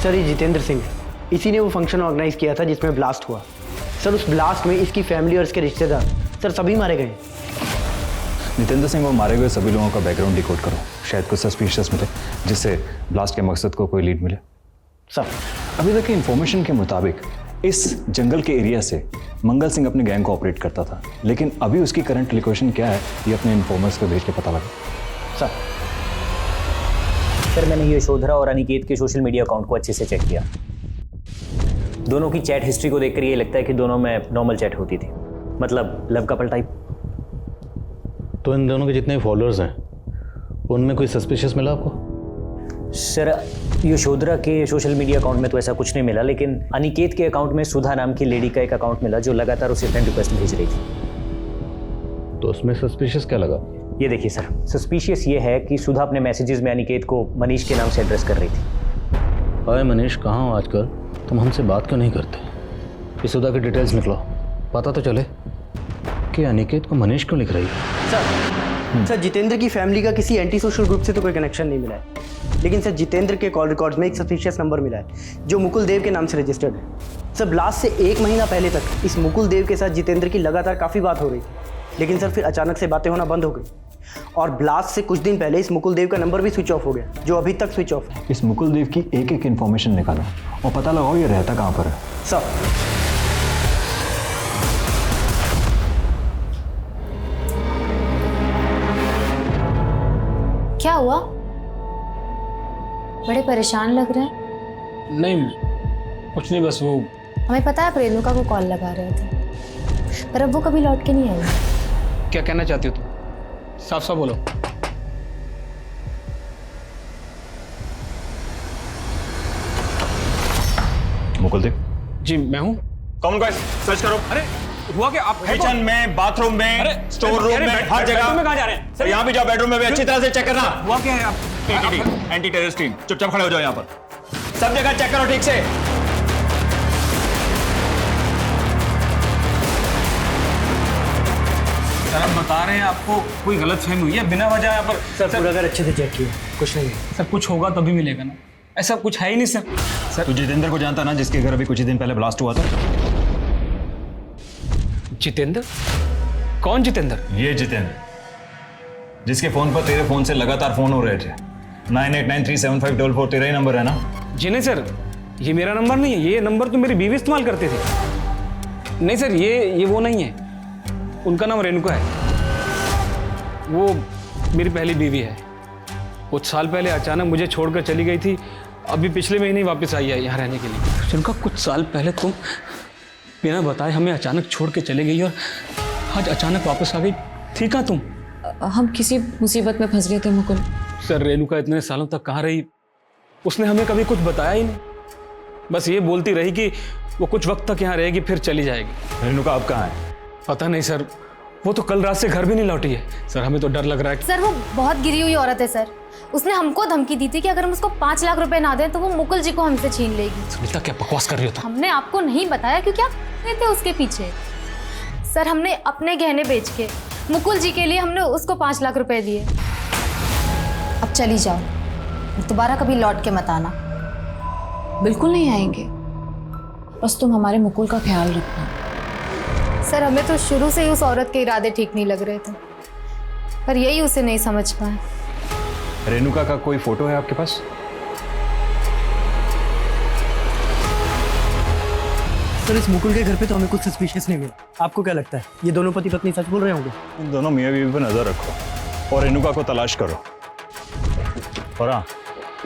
[SPEAKER 9] सर ये जितेंद्र सिंह, इसी ने वो फंक्शन ऑर्गेनाइज किया था जिसमें ब्लास्ट हुआ। सर उस ब्लास्ट में इसकी फैमिली और इसके रिश्तेदार सर सभी मारे गए।
[SPEAKER 15] जितेंद्र सिंह और मारे गए सभी लोगों का बैकग्राउंड डिकोड करो, शायद कुछ सस्पिशियस मिले जिससे ब्लास्ट के मकसद को कोई लीड मिले।
[SPEAKER 9] सर
[SPEAKER 15] अभी तक की इंफॉर्मेशन के मुताबिक इस जंगल के एरिया से मंगल सिंह अपने गैंग को ऑपरेट करता था, लेकिन अभी उसकी करंट लोकेशन क्या है ये अपने इन्फॉर्मर्स को भेज के पता लगा।
[SPEAKER 11] सर मैंने यशोधरा और अनिकेत के सोशल मीडिया अकाउंट को अच्छे से चेक किया। दोनों की चैट हिस्ट्री को देखकर ये लगता है कि दोनों में नॉर्मल चैट होती थी, मतलब लव कपल टाइप।
[SPEAKER 6] तो इन दोनों के जितने फॉलोअर्स हैं उनमें कोई सस्पिशियस मिला आपको?
[SPEAKER 11] सर यशोधरा के सोशल मीडिया अकाउंट में तो ऐसा कुछ नहीं मिला, लेकिन अनिकेत के अकाउंट में सुधा नाम की लेडी का एक अकाउंट मिला जो लगातार उसे फ्रेंड रिक्वेस्ट भेज रही थी।
[SPEAKER 6] तो उसमें सस्पिशियस क्या लगा?
[SPEAKER 11] ये देखिए सर, सस्पिशियस ये है कि सुधा अपने मैसेजेस में अनिकेत को मनीष के नाम से एड्रेस कर रही थी।
[SPEAKER 6] हाय मनीष, कहाँ हो आजकल? तुम हमसे बात क्यों नहीं करते? इस सुधा की डिटेल्स निकलो, पता तो चले कि अनिकेत को मनीष क्यों लिख रही है।
[SPEAKER 9] सर जितेंद्र की फैमिली का किसी एंटी सोशल ग्रुप से तो कोई कनेक्शन नहीं मिला है, लेकिन सर जितेंद्र के कॉल रिकॉर्ड्स में एक सस्पिशियस नंबर मिला है जो मुकुल देव के नाम से रजिस्टर्ड है। सर ब्लास्ट से 1 महीना पहले तक इस मुकुल देव के साथ जितेंद्र की लगातार काफ़ी बात हो रही थी, लेकिन सर फिर अचानक से बातें होना बंद हो गई और ब्लास्ट से कुछ दिन पहले इस मुकुल देव का नंबर भी स्विच ऑफ हो गया, जो अभी तक स्विच ऑफ है।
[SPEAKER 15] इस मुकुल देव की एक एक इन्फॉर्मेशन निकालो और पता लगाओ ये रहता कहाँ पर है।
[SPEAKER 9] सर
[SPEAKER 8] क्या हुआ? बड़े परेशान लग रहे हैं।
[SPEAKER 5] नहीं कुछ नहीं, बस वो
[SPEAKER 8] हमें पता है प्रेरणुका को कॉल लगा रहे थे, पर अब वो कभी लौट के नहीं आई।
[SPEAKER 5] क्या कहना चाहती हो तुम? साफ साफ बोलो।
[SPEAKER 15] मुकुल देव
[SPEAKER 5] जी मैं हूँ।
[SPEAKER 14] कौन गाइस सर्च करो।
[SPEAKER 5] अरे हुआ क्या? आप
[SPEAKER 14] किचन में, बाथरूम में, स्टोर रूम में, हर जगह।
[SPEAKER 5] बेडरूम में कहाँ जा रहे हैं?
[SPEAKER 14] यहाँ भी जाओ, बेडरूम में भी अच्छी तरह से चेक करना।
[SPEAKER 5] हुआ क्या है? आप
[SPEAKER 14] एंटी टेररिस्ट टीम चुपचाप खड़े हो जाओ यहाँ पर, सब जगह चेक करो ठीक से।
[SPEAKER 5] सर हम बता रहे हैं आपको कोई गलत फहमी हुई है बिना वजह यहाँ पर।
[SPEAKER 9] सर पूरा घर अच्छे से चेक किया, कुछ नहीं है।
[SPEAKER 5] सर कुछ होगा तभी मिलेगा ना, ऐसा कुछ है ही नहीं सर।
[SPEAKER 15] तू जितेंद्र को जानता ना, जिसके घर अभी कुछ ही दिन पहले ब्लास्ट हुआ था?
[SPEAKER 5] जितेंद्र? कौन जितेंद्र?
[SPEAKER 15] ये जितेंद्र, जिसके फोन पर तेरे फोन से लगातार फोन हो रहे थे। 98937544 तेरा ही नंबर है ना?
[SPEAKER 5] जी नहीं सर, ये मेरा नंबर नहीं है, ये नंबर तो मेरी बीवी इस्तेमाल करती थी। नहीं सर, ये वो नहीं है, उनका नाम रेणुका है, वो मेरी पहली बीवी है। कुछ साल पहले अचानक मुझे छोड़कर चली गई थी, अभी पिछले महीने ही वापस आई है यहाँ रहने के लिए। रेणुका, कुछ साल पहले तुम बिना बताए हमें अचानक छोड़ के चली गई और आज अचानक वापस आ गई, ठीक है तुम?
[SPEAKER 7] हम किसी मुसीबत में फंस गए थे मुकुल।
[SPEAKER 5] सर रेणुका इतने सालों तक कहाँ रही, उसने हमें कभी कुछ बताया ही नहीं, बस ये बोलती रही कि वो कुछ वक्त तक यहाँ रहेगी फिर चली जाएगी।
[SPEAKER 15] रेणुका अब कहाँ है?
[SPEAKER 5] पता नहीं सर, वो तो कल रात से घर भी नहीं लौटी है। सर हमें तो डर लग रहा है।
[SPEAKER 17] सर वो बहुत गिरी हुई औरत है सर, उसने हमको धमकी दी थी कि अगर हम उसको 5 लाख रुपए ना दें तो वो मुकुल जी को हमसे छीन लेगी।
[SPEAKER 5] सुनीता क्या बकवास कर रही हो तुम?
[SPEAKER 17] हमने आपको नहीं बताया क्योंकि आप थे उसके पीछे। सर हमने अपने गहने बेच के मुकुल जी के लिए हमने उसको 5 लाख रुपए दिए। अब चली जाओ, दोबारा कभी लौट के मत आना।
[SPEAKER 7] बिल्कुल नहीं आएंगे, बस तुम हमारे मुकुल का ख्याल रखना।
[SPEAKER 17] सर हमें तो शुरू से ही उस औरत के इरादे ठीक नहीं लग रहे थे, पर यही उसे नहीं समझ पाए।
[SPEAKER 15] रेणुका का कोई फोटो है आपके पास?
[SPEAKER 9] सर इस मुकुल के घर पे तो हमें कुछ सस्पिशियस नहीं मिला। आपको क्या लगता है ये दोनों पति पत्नी सच बोल रहे होंगे?
[SPEAKER 15] इन दोनों मियाँ बीवी पर नजर रखो और रेणुका को तलाश करो। और हाँ,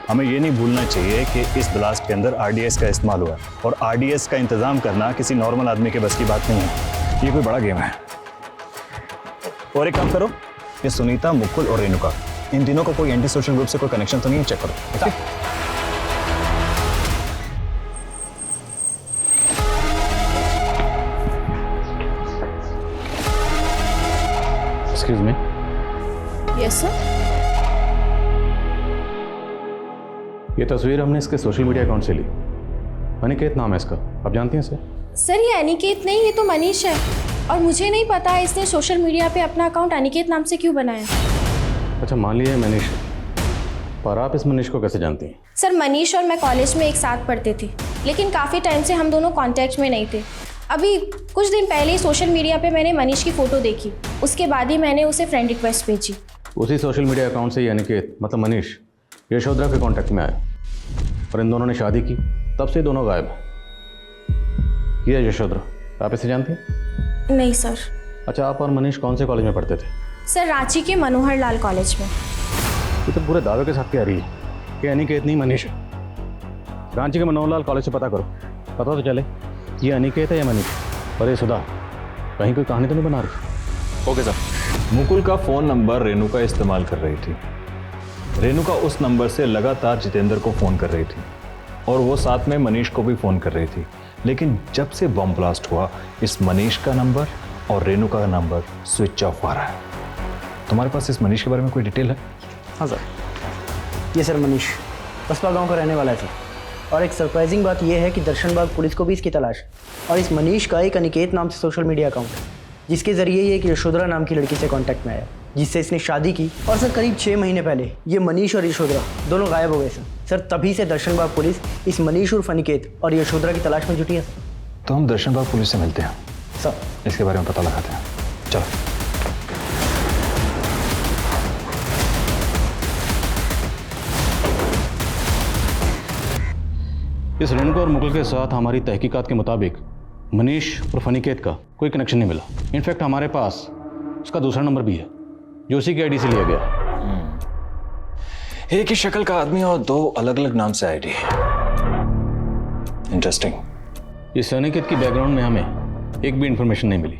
[SPEAKER 15] हमें ये नहीं भूलना चाहिए कि इस ब्लास्ट के अंदर आरडीएस का इस्तेमाल हुआ है और आरडीएस का इंतजाम करना किसी नॉर्मल आदमी के बस की बात नहीं है, ये कोई बड़ा गेम है। और एक काम करो, ये सुनीता, मुकुल और रेणुका, इन तीनों को कोई एंटी सोशल ग्रुप से कोई कनेक्शन तो नहीं है, चेक करो।
[SPEAKER 6] Excuse me.
[SPEAKER 8] Yes sir.
[SPEAKER 6] ये तस्वीर हमने इसके सोशल मीडिया अकाउंट से ली। अनिकेत नाम है इसका, आप जानती हैं इसे?
[SPEAKER 8] सर ये अनिकेत नहीं, ये तो मनीष है, और मुझे नहीं पता इसने सोशल मीडिया पे अपना अकाउंट अनिकेत नाम से क्यों बनाया।
[SPEAKER 6] अच्छा मान लिया मनीष, पर आप इस मनीष को कैसे जानती हैं?
[SPEAKER 8] सर मनीष और मैं कॉलेज में एक साथ पढ़ते थे, लेकिन काफ़ी टाइम से हम दोनों कांटेक्ट में नहीं थे। अभी कुछ दिन पहले ही सोशल मीडिया पे मैंने मनीष की फ़ोटो देखी, उसके बाद ही मैंने उसे फ्रेंड रिक्वेस्ट भेजी।
[SPEAKER 6] उसी सोशल मीडिया अकाउंट से ही अनिकेत मतलब मनीष यशोधरा के कांटेक्ट में आया और इन दोनों ने शादी की, तब से दोनों गायब हैं। ये यशोधरा, आप इसे जानती हैं?
[SPEAKER 8] नहीं सर।
[SPEAKER 6] अच्छा, आप और मनीष कौन से कॉलेज में पढ़ते थे?
[SPEAKER 8] सर रांची के मनोहर लाल कॉलेज में।
[SPEAKER 6] ये तो पूरे दावे के साथ कह रही है कि अनिकेत नहीं मनीष है। रांची के मनोहर लाल कॉलेज से पता करो, पता तो चले ये अनिकेत है या मनीष। और ये सुधा कहीं कोई कहानी तो नहीं बना रही?
[SPEAKER 15] Okay sir. मुकुल का फोन नंबर रेणुका इस्तेमाल कर रही थी। रेणुका उस नंबर से लगातार जितेंद्र को फोन कर रही थी और वो साथ में मनीष को भी फोन कर रही थी। लेकिन जब से बम ब्लास्ट हुआ, इस मनीष का नंबर और रेणुका का नंबर स्विच ऑफ आ रहा है। तुम्हारे पास इस मनीष के बारे में कोई डिटेल है?
[SPEAKER 9] हाँ सर, ये सर मनीष कस्बा गांव का रहने वाला है सर। और एक सरप्राइजिंग बात यह है कि दर्शनबाग पुलिस को भी इसकी तलाश है। और इस मनीष का एक अनिकेत नाम से सोशल मीडिया अकाउंट है, जिसके जरिए ये एक यशोधरा नाम की लड़की से कांटेक्ट में आया, जिससे इसने शादी की। और सर करीब 6 महीने पहले ये मनीष और यशोधरा दोनों गायब हो गए सर। तभी से दर्शनबाग पुलिस इस मनीष उर्फ अनिकेत और यशोधरा की तलाश में जुटी है सर।
[SPEAKER 15] तो हम दर्शनबाग पुलिस से मिलते हैं
[SPEAKER 9] सर,
[SPEAKER 15] इसके बारे में पता लगाते हैं। चलो।
[SPEAKER 6] इस रेणुका और मुकुल के साथ हमारी तहकीकात के मुताबिक मनीष और अनिकेत का कोई कनेक्शन नहीं मिला। इनफैक्ट हमारे पास उसका दूसरा नंबर भी है जो उसी की आईडी से लिया गया।
[SPEAKER 15] एक ही शक्ल का आदमी और 2 अलग अलग नाम से आईडी। इंटरेस्टिंग।
[SPEAKER 6] इस अनिकेत की बैकग्राउंड में हमें एक भी इंफॉर्मेशन नहीं मिली,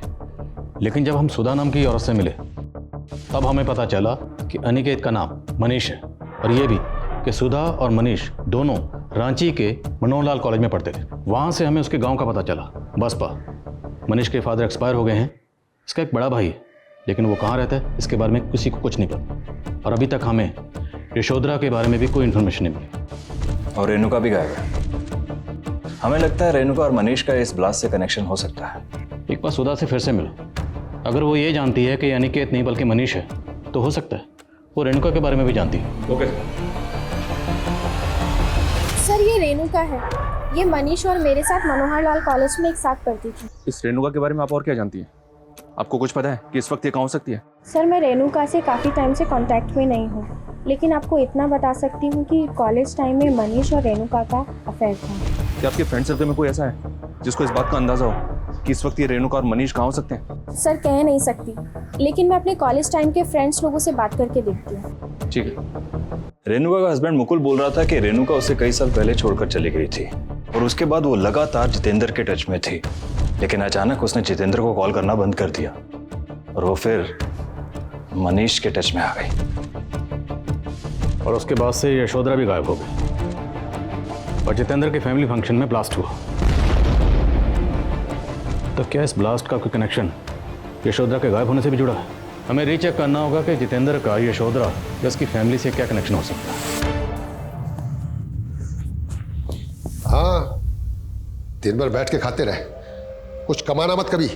[SPEAKER 6] लेकिन जब हम सुधा नाम की औरत से मिले तब हमें पता चला कि अनिकेत का नाम मनीष है और ये भी कि सुधा और मनीष दोनों रांची के मनोहर लाल कॉलेज में पढ़ते थे। वहाँ से हमें उसके गांव का पता चला, बसपा। मनीष के फादर एक्सपायर हो गए हैं, इसका एक बड़ा भाई है, लेकिन वो कहाँ रहता है इसके बारे में किसी को कुछ नहीं पता। और अभी तक हमें यशोधरा के बारे में भी कोई इन्फॉर्मेशन नहीं मिली।
[SPEAKER 15] और रेणुका भी गायब है। हमें लगता है रेणुका और मनीष का इस ब्लास्ट से कनेक्शन हो सकता है।
[SPEAKER 6] एक बार सुधा से फिर से मिलो, अगर वो ये जानती है कि अनिकेत नहीं बल्कि मनीष है तो हो सकता है वो रेणुका के बारे में भी जानती है।
[SPEAKER 10] ओके
[SPEAKER 18] सर, ये रेणुका है। ये मनीष और मेरे साथ मनोहर लाल कॉलेज में एक साथ पढ़ती थी।
[SPEAKER 10] इस रेणुका के बारे में आप और क्या जानती हैं? आपको कुछ पता है कि इस वक्त ये कहाँ हो सकती है?
[SPEAKER 18] सर, मैं रेणुका से काफ़ी टाइम से कांटेक्ट में नहीं हूँ, लेकिन आपको इतना बता सकती हूँ कि कॉलेज टाइम में मनीष और रेणुका का अफेयर था।
[SPEAKER 10] क्या आपके फ्रेंड सर्कल में कोई ऐसा है जिसको इस बात का अंदाजा हो कि इस वक्त ये रेणुका और मनीष कहाँ हो सकते हैं?
[SPEAKER 18] सर, कह नहीं सकती, लेकिन मैं अपने कॉलेज टाइम के फ्रेंड्स लोगों से बात करके देखती हूँ।
[SPEAKER 10] ठीक है।
[SPEAKER 15] रेणुका का हस्बैंड मुकुल बोल रहा था कि रेणुका उसे कई साल पहले छोड़कर चली गई थी और उसके बाद वो लगातार जितेंद्र के टच में थी, लेकिन अचानक उसने जितेंद्र को कॉल करना बंद कर दिया और वो फिर मनीष के टच में आ गई।
[SPEAKER 6] और उसके बाद से यशोधरा भी गायब हो गई और जितेंद्र के फैमिली फंक्शन में ब्लास्ट हुआ। तो क्या इस ब्लास्ट का कोई कनेक्शन यशोधरा के गायब होने से भी जुड़ा है? हमें रीचेक करना होगा कि जितेंद्र का यशोधरा या उसकी फैमिली से क्या कनेक्शन हो सकता है।
[SPEAKER 3] हाँ, दिन भर बैठ के खाते रहे, कुछ कमाना मत कभी।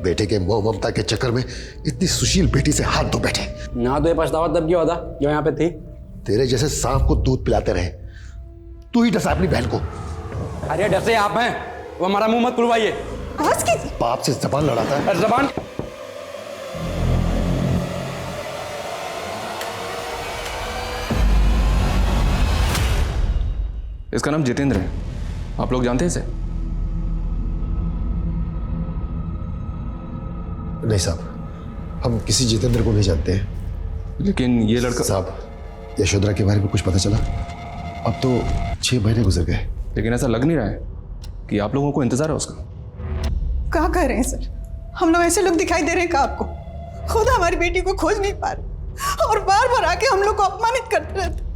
[SPEAKER 3] बेटे के मोह ममता के चक्कर में इतनी सुशील बेटी से हाथ धो बैठे।
[SPEAKER 4] ना तो ये पछतावा तब क्यों होता जो यहाँ पे थी?
[SPEAKER 3] तेरे जैसे सांप को दूध पिलाते रहे। तू ही डसा अपनी बहन को।
[SPEAKER 4] अरे डसे आप हैं, वो हमारा मुंह मत खुलवाइए।
[SPEAKER 3] बाप से जबान लड़ाता है।
[SPEAKER 4] जबान
[SPEAKER 10] इसका नाम जितेंद्र है। आप लोग जानते हैं इसे?
[SPEAKER 3] नहीं साहब, हम किसी जितेंद्र को नहीं जानते हैं।
[SPEAKER 10] लेकिन ये लड़का
[SPEAKER 3] साहब, यशोधरा के बारे में कुछ पता चला? अब तो 6 महीने गुजर गए।
[SPEAKER 10] लेकिन ऐसा लग नहीं रहा है कि आप लोगों को इंतजार है उसका।
[SPEAKER 2] क्या कह रहे हैं सर? हम लोग ऐसे लोग दिखाई दे रहे हैं क्या आपको? खुद हमारी बेटी को खोज नहीं पा रहे और बार बार आके हम लोग को अपमानित करते रहते।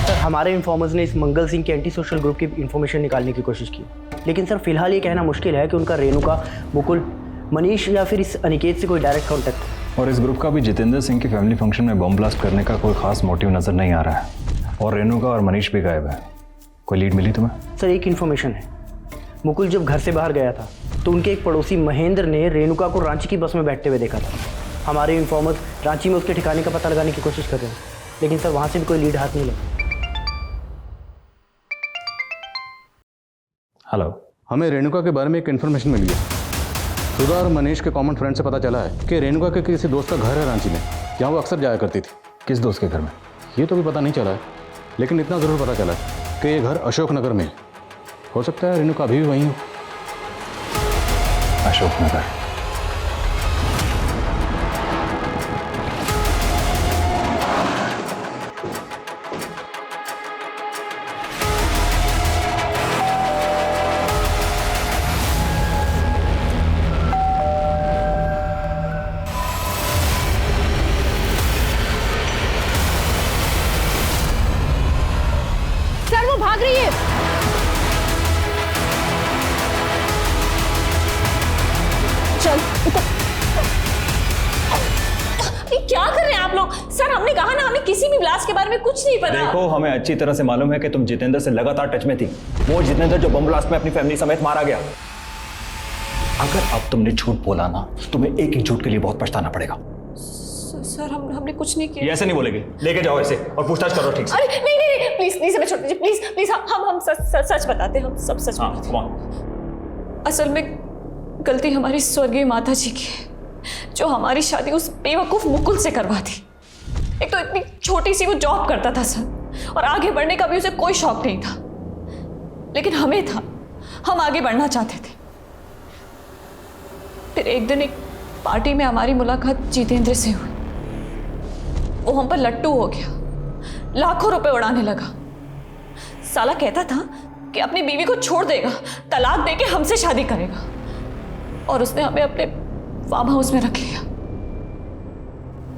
[SPEAKER 9] सर, हमारे इन्फॉर्मर्स ने इस मंगल सिंह के एंटी सोशल ग्रुप की इन्फॉर्मेशन निकालने की कोशिश की, लेकिन सर फिलहाल ये कहना मुश्किल है कि उनका रेणुका, मुकुल, मनीष या फिर इस अनिकेत से कोई डायरेक्ट कॉन्टैक्ट है।
[SPEAKER 15] और इस ग्रुप का भी जितेंद्र सिंह के फैमिली फंक्शन में बम ब्लास्ट करने का कोई खास मोटिव नजर नहीं आ रहा है। और रेणुका और मनीष भी गायब है। कोई लीड मिली तुम्हें?
[SPEAKER 9] सर, एक इन्फॉर्मेशन है। मुकुल जब घर से बाहर गया था तो उनके एक पड़ोसी महेंद्र ने रेणुका को रांची की बस में बैठते हुए देखा था। हमारे इन्फॉर्मर्स रांची में उसके ठिकाने का पता लगाने की कोशिश कर रहे हैं, लेकिन सर वहाँ से भी कोई लीड हाथ नहीं लगा।
[SPEAKER 15] हेलो,
[SPEAKER 6] हमें रेणुका के बारे में एक इन्फॉर्मेशन मिली है। सुधा और मनीष के कॉमन फ्रेंड से पता चला है कि रेणुका के किसी दोस्त का घर है रांची में, जहाँ वो अक्सर जाया करती थी।
[SPEAKER 15] किस दोस्त के घर में?
[SPEAKER 6] ये तो भी पता नहीं चला है, लेकिन इतना ज़रूर पता चला है कि ये घर अशोकनगर में है। हो सकता है रेणुका अभी भी वहीं हो।
[SPEAKER 15] अशोकनगर?
[SPEAKER 17] सर, वो भाग रही है।
[SPEAKER 7] चल ये क्या कर रहे हैं आप लोग? सर, हमने कहा ना, हमें किसी भी ब्लास्ट के बारे में कुछ नहीं पता।
[SPEAKER 15] देखो, हमें अच्छी तरह से मालूम है कि तुम जितेंद्र से लगातार टच में थी। वो जितेंद्र जो बम ब्लास्ट में अपनी फैमिली समेत मारा गया। अगर अब तुमने झूठ बोला ना, तुम्हें एक एक झूठ के लिए बहुत पछताना पड़ेगा।
[SPEAKER 7] सर, हमने कुछ नहीं किया।
[SPEAKER 15] ये ऐसे नहीं बोलेगी। लेके जाओ इसे और पूछताछ करो ठीक से।
[SPEAKER 7] अरे नहीं नहीं नहीं, प्लीज प्लीज हमें छोड़ दीजिए, प्लीज प्लीज। हम सच बताते हैं, हम सब सच बताते हैं। असल में गलती हमारी स्वर्गीय माता जी की है, जो हमारी शादी उस बेवकूफ मुकुल से करवा दी। एक तो इतनी छोटी सी वो जॉब करता था सर, और आगे बढ़ने का भी उसे कोई शौक नहीं था, लेकिन हमें था। हम आगे बढ़ना चाहते थे। फिर एक दिन एक पार्टी में हमारी मुलाकात जितेंद्र से हुई। वो हम पर लट्टू हो गया, लाखों रुपए उड़ाने लगा। साला कहता था कि अपनी बीवी को छोड़ देगा, तलाक देके हमसे शादी करेगा, और उसने हमें अपने फार्म हाउस में रख लिया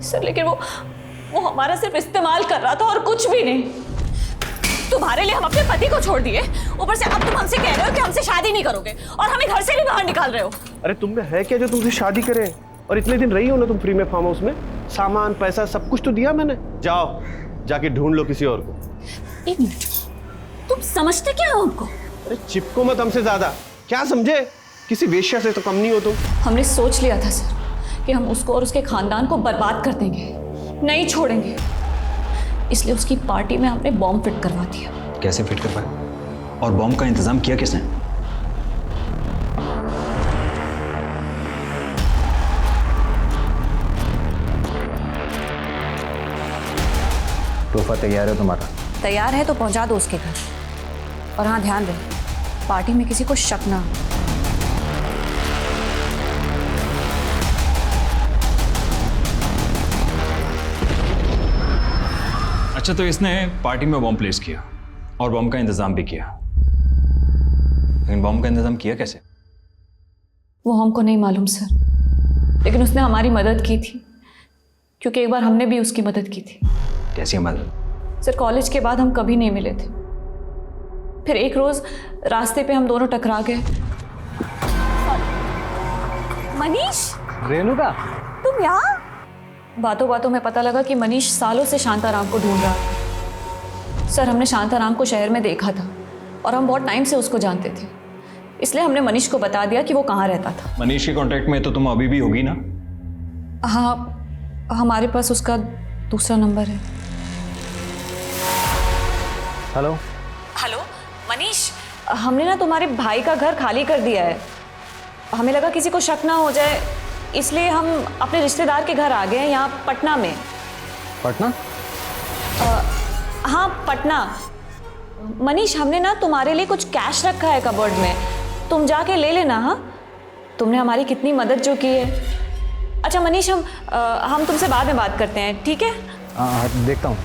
[SPEAKER 7] सर। लेकिन वो हमारा सिर्फ इस्तेमाल कर रहा था और कुछ भी नहीं। तुम्हारे लिए हम अपने पति को छोड़ दिए, ऊपर से अब तुम हमसे कह रहे हो कि हमसे शादी नहीं करोगे और हमें घर से भी बाहर निकाल रहे हो।
[SPEAKER 14] अरे तुम में है क्या जो तुमसे शादी करे?
[SPEAKER 19] और इतने दिन रही हो ना तुम फ्री में फार्म हाउस में, सामान पैसा सब कुछ तो दिया मैंने। जाओ जाके ढूंढ लो किसी और को।
[SPEAKER 7] एक मिनट, तुम समझते क्या हो हमको?
[SPEAKER 19] अरे चिपको मत हमसे ज्यादा, क्या समझे? किसी वेश्या से तो कम नहीं हो तुम।
[SPEAKER 7] हमने सोच लिया था सर कि हम उसको और उसके खानदान को बर्बाद कर देंगे, नहीं छोड़ेंगे। इसलिए उसकी पार्टी में हमने बॉम्ब फिट करवा दिया।
[SPEAKER 15] कैसे फिट कर पाए और बॉम्ब का इंतजाम किया किसने?
[SPEAKER 11] तोहफा तैयार है तुम्हारा?
[SPEAKER 7] तैयार है तो पहुंचा दो उसके घर। और हाँ, ध्यान रहे पार्टी में किसी को शक ना हो।
[SPEAKER 15] अच्छा, तो इसने पार्टी में बॉम्ब प्लेस किया और बॉम्ब का इंतजाम भी किया, लेकिन बॉम्ब का इंतजाम किया कैसे?
[SPEAKER 7] वो हमको नहीं मालूम सर, लेकिन उसने हमारी मदद की थी, क्योंकि एक बार हमने भी उसकी मदद की थी।
[SPEAKER 15] कैसी मदद?
[SPEAKER 7] सर, कॉलेज के बाद हम कभी नहीं मिले थे। फिर एक रोज रास्ते पे हम दोनों टकरा गए। मनीष,
[SPEAKER 11] रेणुका,
[SPEAKER 7] तुम यहाँ? बातों बातों में पता लगा कि मनीष सालों से शांताराम को ढूंढ रहा था। सर, हमने शांताराम को शहर में देखा था और हम बहुत टाइम से उसको जानते थे, इसलिए हमने मनीष को बता दिया कि वो कहाँ रहता था।
[SPEAKER 15] मनीष के कांटेक्ट में तो तुम अभी भी होगी ना?
[SPEAKER 7] हाँ, हमारे पास उसका दूसरा नंबर है।
[SPEAKER 11] हेलो
[SPEAKER 7] हेलो मनीष, हमने ना तुम्हारे भाई का घर खाली कर दिया है। हमें लगा किसी को शक ना हो जाए, इसलिए हम अपने रिश्तेदार के घर आ गए हैं, यहाँ पटना में।
[SPEAKER 11] पटना?
[SPEAKER 7] हाँ, पटना। मनीष, हमने ना तुम्हारे लिए कुछ कैश रखा है कबर्ड में, तुम जाके ले लेना। हाँ, तुमने हमारी कितनी मदद जो की है। अच्छा मनीष, हम तुमसे बाद में बात करते हैं, ठीक है?
[SPEAKER 11] हाँ, देखता हूँ।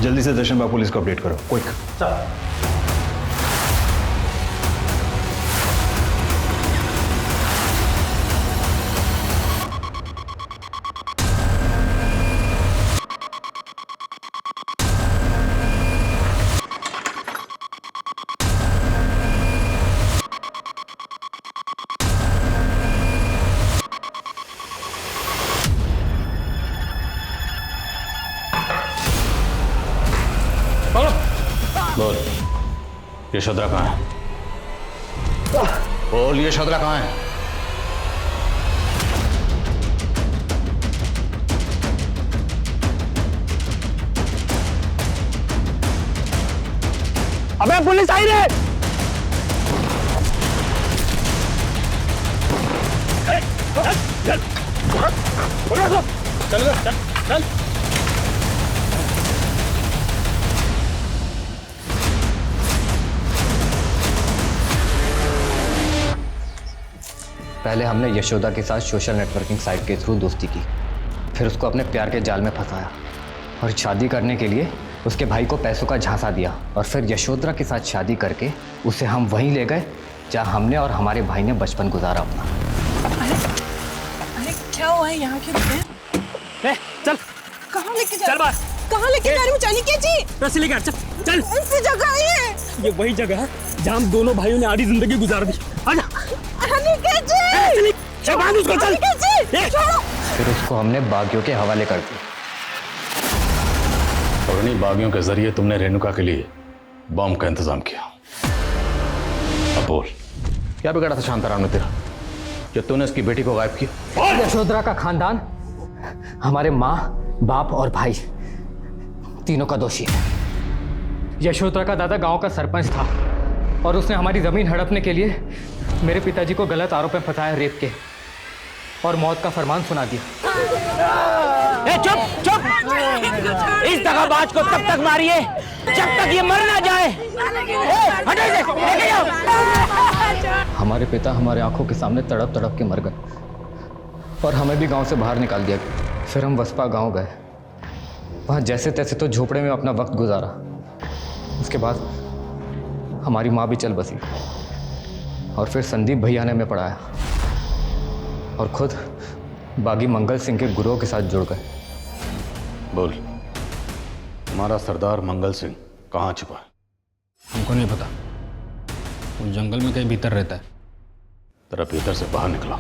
[SPEAKER 15] जल्दी से दर्शन बाबू पुलिस को अपडेट करो, क्विक।
[SPEAKER 6] बोल, यशोधरा कहाँ है? बोल, यशोधरा कहाँ है?
[SPEAKER 14] अबे पुलिस आई रे! चल चल चल चल।
[SPEAKER 11] पहले हमने यशोदा के साथ सोशल नेटवर्किंग साइट के थ्रू दोस्ती की, फिर उसको अपने प्यार के जाल में फंसाया और शादी करने के लिए उसके भाई को पैसों का झांसा दिया, और फिर यशोधरा के साथ शादी करके उसे हम वहीं ले गए जहाँ हमने और हमारे भाई ने बचपन गुजारा अपना।
[SPEAKER 1] अरे क्या हुआ है, यहाँ क्यों रुके?
[SPEAKER 14] चल।
[SPEAKER 1] कहाँ लेके जा?
[SPEAKER 14] चल बाहर।
[SPEAKER 1] कहाँ लेके जा रही हूँ? जानी क्या जी?
[SPEAKER 14] रस्सी लेकर चल चल।
[SPEAKER 1] ऐसी जगह है
[SPEAKER 14] ये, वही जगह है जहाँ हम दोनों भाइयों ने आधी जिंदगी गुजार दी। आजा। चल बांध उसको, चल।
[SPEAKER 11] फिर उसको हमने बागियों के हवाले कर दिया।
[SPEAKER 6] और उन्हीं बागियों के जरिए तुमने रेणुका के लिए बॉम्ब का इंतजाम किया। अब बोल, क्या बिगाड़ा था शांताराम ने तेरा जब तूने उसकी बेटी को गायब किया?
[SPEAKER 11] यशोधरा का खानदान हमारे माँ, बाप और भाई तीनों का दोषी है। यशोधरा का दादा गांव का सरपंच था और उसने हमारी जमीन हड़पने के लिए मेरे पिताजी को गलत आरोप में फंसाया, रेप के, और मौत का फरमान सुना दिया।
[SPEAKER 14] चुप चुप! इस दगाबाज को तब तक मारिए जब तक ये मर ना जाए। हटो इसे, लेके जाओ।
[SPEAKER 11] हमारे पिता हमारे आंखों के सामने तड़प तड़प के मर गए और हमें भी गांव से बाहर निकाल दिया गया। फिर हम वसपा गांव गए, वहाँ जैसे तैसे तो झोपड़े में अपना वक्त गुजारा। उसके बाद हमारी माँ भी चल बसी और फिर संदीप भैया ने हमें पढ़ाया और खुद बागी मंगल सिंह के गुरुओं के साथ जुड़ गए।
[SPEAKER 6] बोल, हमारा सरदार मंगल सिंह कहाँ छुपा है?
[SPEAKER 4] हमको नहीं पता, वो जंगल में कहीं भीतर रहता है।
[SPEAKER 6] तेरा भीतर से बाहर निकला।